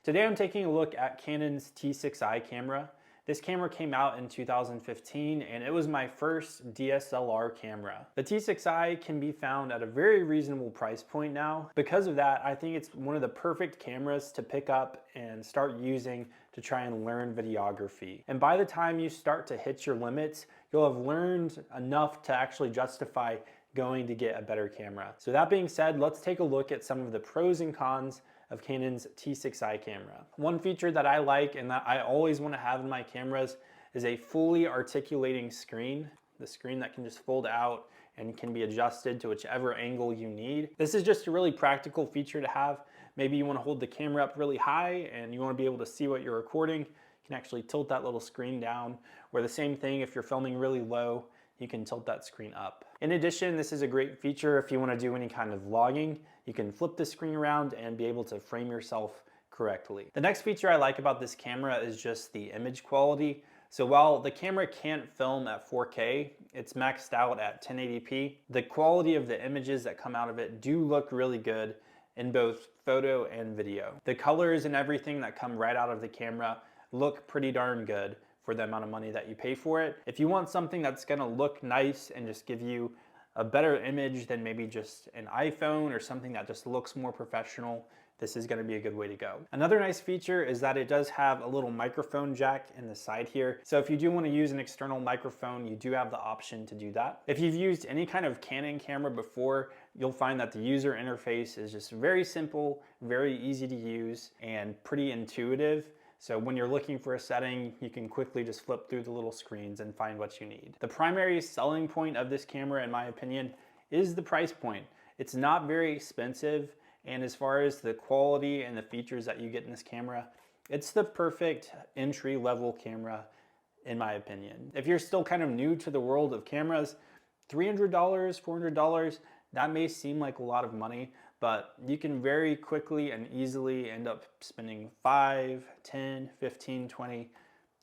Today I'm taking a look at Canon's T6i camera. This camera came out in 2015 and it was my first DSLR camera. The T6i can be found at a very reasonable price point now. Because of that, I think it's one of the perfect cameras to pick up and start using to try and learn videography. And by the time you start to hit your limits, you'll have learned enough to actually justify going to get a better camera. So that being said, let's take a look at some of the pros and cons of Canon's T6i camera. One feature that I like and that I always want to have in my cameras is a fully articulating screen. The screen that can just fold out and can be adjusted to whichever angle you need. This is just a really practical feature to have. Maybe you want to hold the camera up really high and you want to be able to see what you're recording. You can actually tilt that little screen down, or the same thing if you're filming really low, you can tilt that screen up. In addition, this is a great feature if you want to do any kind of vlogging. You can flip the screen around and be able to frame yourself correctly. The next feature I like about this camera is just the image quality. So while the camera can't film at 4K, it's maxed out at 1080p. The quality of the images that come out of it do look really good in both photo and video. The colors and everything that come right out of the camera look pretty darn good for the amount of money that you pay for it. If you want something that's gonna look nice and just give you a better image than maybe just an iPhone or something that just looks more professional, this is gonna be a good way to go. Another nice feature is that it does have a little microphone jack in the side here. So if you do want to use an external microphone, you do have the option to do that. If you've used any kind of Canon camera before, you'll find that the user interface is just very simple, very easy to use, and pretty intuitive. So when you're looking for a setting, you can quickly just flip through the little screens and find what you need. The primary selling point of this camera, in my opinion, is the price point. It's not very expensive, and as far as the quality and the features that you get in this camera, it's the perfect entry-level camera, in my opinion. If you're still kind of new to the world of cameras, $300, $400, that may seem like a lot of money, but you can very quickly and easily end up spending $5, $10, $15,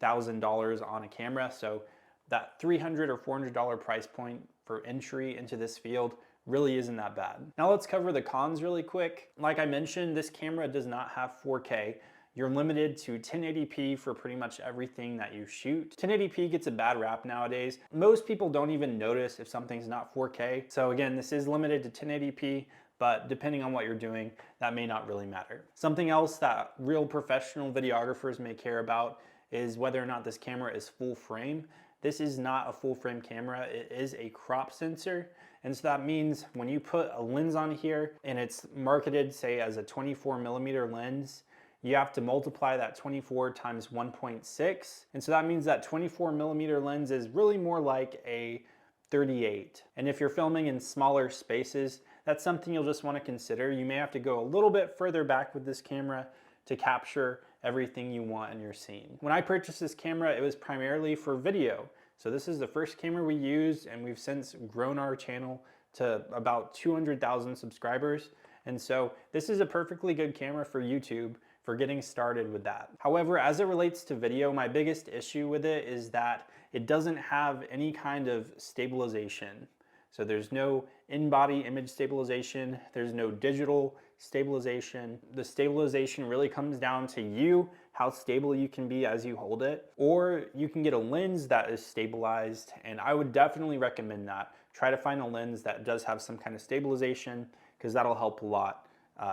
$20,000 on a camera. So that $300 or $400 price point for entry into this field really isn't that bad. Now let's cover the cons really quick. Like I mentioned, this camera does not have 4K. You're limited to 1080p for pretty much everything that you shoot. 1080p gets a bad rap nowadays. Most people don't even notice if something's not 4K. So again, this is limited to 1080p, but depending on what you're doing, that may not really matter. Something else that real professional videographers may care about is whether or not this camera is full frame. This is not a full frame camera, it is a crop sensor. And so that means when you put a lens on here and it's marketed, say, as a 24mm lens, you have to multiply that 24 times 1.6. And so that means that 24mm lens is really more like a 38. And if you're filming in smaller spaces, that's something you'll just want to consider. You may have to go a little bit further back with this camera to capture everything you want in your scene. When I purchased this camera, it was primarily for video. So this is the first camera we used, and we've since grown our channel to about 200,000 subscribers. And so this is a perfectly good camera for YouTube for getting started with that. However, as it relates to video, my biggest issue with it is that it doesn't have any kind of stabilization. So there's no in-body image stabilization, there's no digital stabilization. The stabilization really comes down to you, how stable you can be as you hold it, or you can get a lens that is stabilized, and I would definitely recommend that. Try to find a lens that does have some kind of stabilization, because that'll help a lot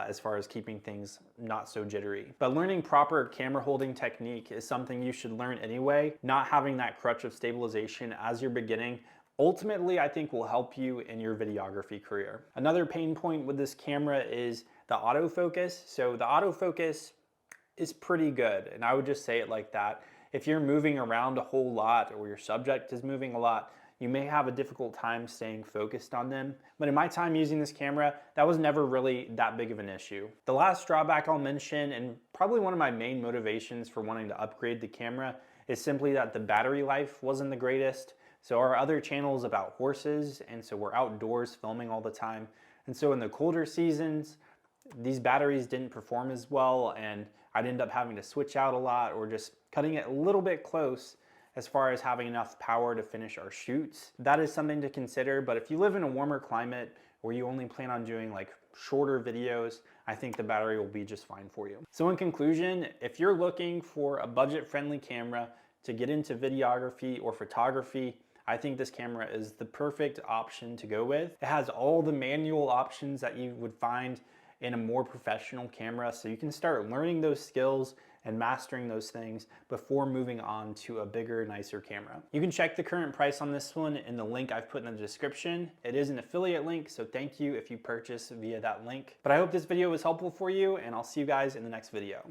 as far as keeping things not so jittery. But learning proper camera holding technique is something you should learn anyway. Not having that crutch of stabilization as you're beginning ultimately, I think, will help you in your videography career. Another pain point with this camera is the autofocus. So the autofocus is pretty good, and I would just say it like that. If you're moving around a whole lot or your subject is moving a lot, you may have a difficult time staying focused on them. But in my time using this camera, that was never really that big of an issue. The last drawback I'll mention, and probably one of my main motivations for wanting to upgrade the camera, is simply that the battery life wasn't the greatest. So our other channel is about horses, and so we're outdoors filming all the time. And so in the colder seasons, these batteries didn't perform as well, and I'd end up having to switch out a lot or just cutting it a little bit close as far as having enough power to finish our shoots. That is something to consider, but if you live in a warmer climate where you only plan on doing like shorter videos, I think the battery will be just fine for you. So in conclusion, if you're looking for a budget-friendly camera to get into videography or photography, I think this camera is the perfect option to go with. It has all the manual options that you would find in a more professional camera, so you can start learning those skills and mastering those things before moving on to a bigger, nicer camera. You can check the current price on this one in the link I've put in the description. It is an affiliate link, so thank you if you purchase via that link. But I hope this video was helpful for you, and I'll see you guys in the next video.